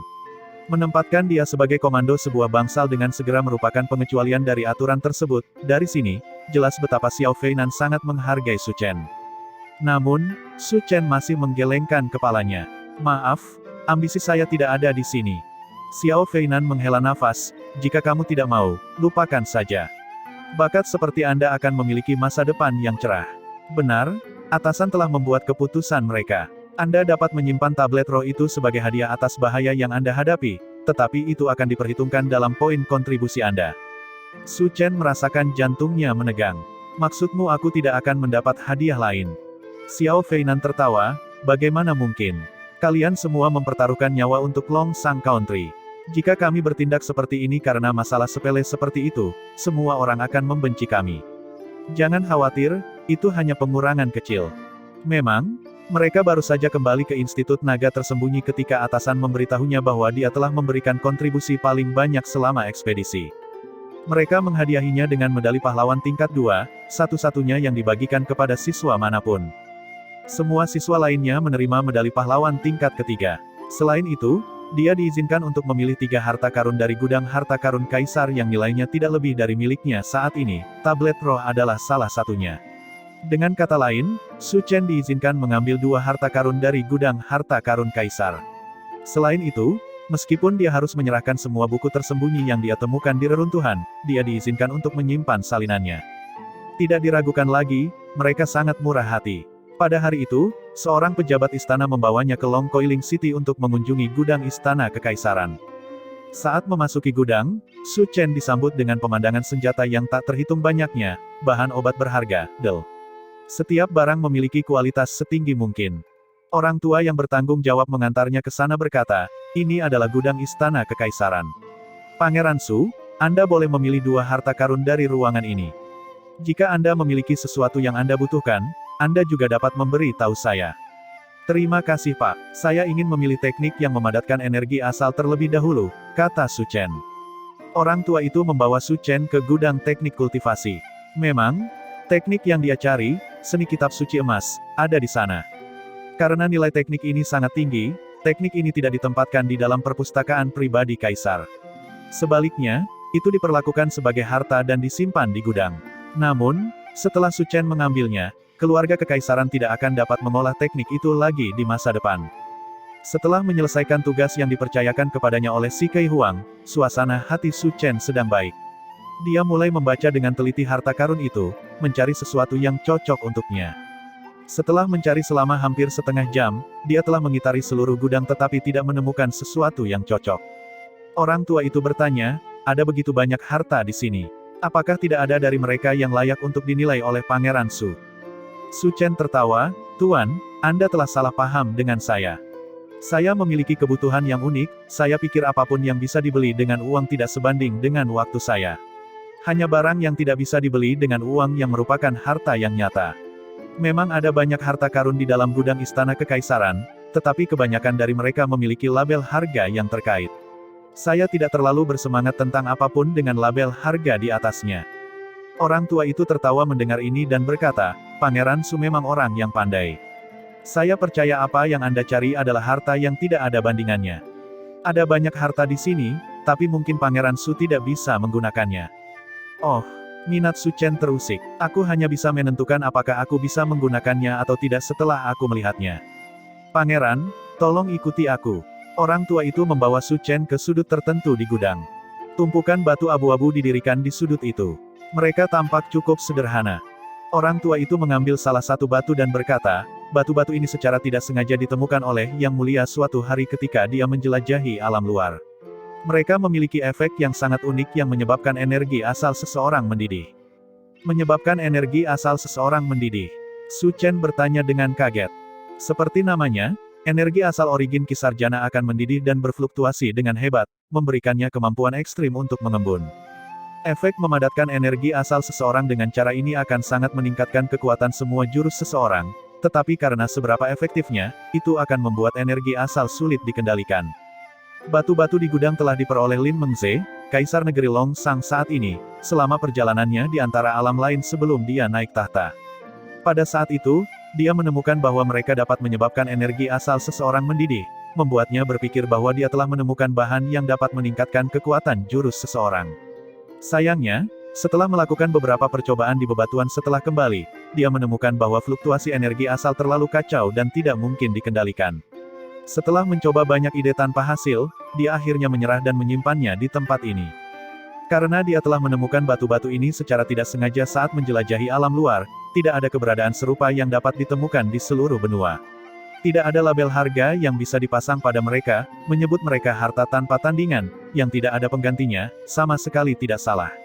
Menempatkan dia sebagai komando sebuah bangsal dengan segera merupakan pengecualian dari aturan tersebut. Dari sini, jelas betapa Xiao Feinan sangat menghargai Su Chen. Namun, Su Chen masih menggelengkan kepalanya. Maaf, ambisi saya tidak ada di sini. Xiao Feinan menghela nafas, jika kamu tidak mau, lupakan saja. Bakat seperti Anda akan memiliki masa depan yang cerah. Benar, atasan telah membuat keputusan mereka. Anda dapat menyimpan tablet roh itu sebagai hadiah atas bahaya yang Anda hadapi, tetapi itu akan diperhitungkan dalam poin kontribusi Anda. Su Chen merasakan jantungnya menegang. Maksudmu aku tidak akan mendapat hadiah lain? Xiao Feinan tertawa, bagaimana mungkin? Kalian semua mempertaruhkan nyawa untuk Long Sang Country. Jika kami bertindak seperti ini karena masalah sepele seperti itu, semua orang akan membenci kami. Jangan khawatir, itu hanya pengurangan kecil. Memang, mereka baru saja kembali ke Institut Naga Tersembunyi ketika atasan memberitahunya bahwa dia telah memberikan kontribusi paling banyak selama ekspedisi. Mereka menghadiahinya dengan medali pahlawan tingkat 2, satu-satunya yang dibagikan kepada siswa manapun. Semua siswa lainnya menerima medali pahlawan tingkat ketiga. Selain itu, dia diizinkan untuk memilih 3 harta karun dari gudang harta karun kaisar yang nilainya tidak lebih dari miliknya saat ini. Tablet roh adalah salah satunya. Dengan kata lain, Su Chen diizinkan mengambil 2 harta karun dari gudang harta karun kaisar. Selain itu, meskipun dia harus menyerahkan semua buku tersembunyi yang dia temukan di reruntuhan, dia diizinkan untuk menyimpan salinannya. Tidak diragukan lagi, mereka sangat murah hati. Pada hari itu, seorang pejabat istana membawanya ke Long Coiling City untuk mengunjungi gudang istana kekaisaran. Saat memasuki gudang, Su Chen disambut dengan pemandangan senjata yang tak terhitung banyaknya, bahan obat berharga, del. Setiap barang memiliki kualitas setinggi mungkin. Orang tua yang bertanggung jawab mengantarnya ke sana berkata, ini adalah gudang istana kekaisaran. Pangeran Su, Anda boleh memilih 2 harta karun dari ruangan ini. Jika Anda memiliki sesuatu yang Anda butuhkan, Anda juga dapat memberi tahu saya. Terima kasih Pak, saya ingin memilih teknik yang memadatkan energi asal terlebih dahulu, kata Su Chen. Orang tua itu membawa Su Chen ke gudang teknik kultivasi. Memang, teknik yang dia cari, seni kitab suci emas, ada di sana. Karena nilai teknik ini sangat tinggi, teknik ini tidak ditempatkan di dalam perpustakaan pribadi kaisar. Sebaliknya, itu diperlakukan sebagai harta dan disimpan di gudang. Namun, setelah Su Chen mengambilnya, keluarga kekaisaran tidak akan dapat mengolah teknik itu lagi di masa depan. Setelah menyelesaikan tugas yang dipercayakan kepadanya oleh Si Kei Huang, suasana hati Su Chen sedang baik. Dia mulai membaca dengan teliti harta karun itu, mencari sesuatu yang cocok untuknya. Setelah mencari selama hampir setengah jam, dia telah mengitari seluruh gudang tetapi tidak menemukan sesuatu yang cocok. Orang tua itu bertanya, ada begitu banyak harta di sini. Apakah tidak ada dari mereka yang layak untuk dinilai oleh Pangeran Su? Su Chen tertawa, Tuan, Anda telah salah paham dengan saya. Saya memiliki kebutuhan yang unik, saya pikir apapun yang bisa dibeli dengan uang tidak sebanding dengan waktu saya. Hanya barang yang tidak bisa dibeli dengan uang yang merupakan harta yang nyata. Memang ada banyak harta karun di dalam gudang istana kekaisaran, tetapi kebanyakan dari mereka memiliki label harga yang terkait. Saya tidak terlalu bersemangat tentang apapun dengan label harga di atasnya. Orang tua itu tertawa mendengar ini dan berkata, Pangeran Su memang orang yang pandai. Saya percaya apa yang Anda cari adalah harta yang tidak ada bandingannya. Ada banyak harta di sini, tapi mungkin Pangeran Su tidak bisa menggunakannya. Oh, minat Su Chen terusik. Aku hanya bisa menentukan apakah aku bisa menggunakannya atau tidak setelah aku melihatnya. Pangeran, tolong ikuti aku. Orang tua itu membawa Su Chen ke sudut tertentu di gudang. Tumpukan batu abu-abu didirikan di sudut itu. Mereka tampak cukup sederhana. Orang tua itu mengambil salah satu batu dan berkata, batu-batu ini secara tidak sengaja ditemukan oleh Yang Mulia suatu hari ketika dia menjelajahi alam luar. Mereka memiliki efek yang sangat unik yang menyebabkan energi asal seseorang mendidih. Menyebabkan energi asal seseorang mendidih. Su Chen bertanya dengan kaget. Seperti namanya, energi asal origin Kisarjana akan mendidih dan berfluktuasi dengan hebat, memberikannya kemampuan ekstrim untuk mengembun. Efek memadatkan energi asal seseorang dengan cara ini akan sangat meningkatkan kekuatan semua jurus seseorang, tetapi karena seberapa efektifnya, itu akan membuat energi asal sulit dikendalikan. Batu-batu di gudang telah diperoleh Lin Mengze, Kaisar Negeri Long Sang saat ini, selama perjalanannya di antara alam lain sebelum dia naik tahta. Pada saat itu, dia menemukan bahwa mereka dapat menyebabkan energi asal seseorang mendidih, membuatnya berpikir bahwa dia telah menemukan bahan yang dapat meningkatkan kekuatan jurus seseorang. Sayangnya, setelah melakukan beberapa percobaan di bebatuan setelah kembali, dia menemukan bahwa fluktuasi energi asal terlalu kacau dan tidak mungkin dikendalikan. Setelah mencoba banyak ide tanpa hasil, dia akhirnya menyerah dan menyimpannya di tempat ini. Karena dia telah menemukan batu-batu ini secara tidak sengaja saat menjelajahi alam luar, tidak ada keberadaan serupa yang dapat ditemukan di seluruh benua. Tidak ada label harga yang bisa dipasang pada mereka, menyebut mereka harta tanpa tandingan, yang tidak ada penggantinya, sama sekali tidak salah.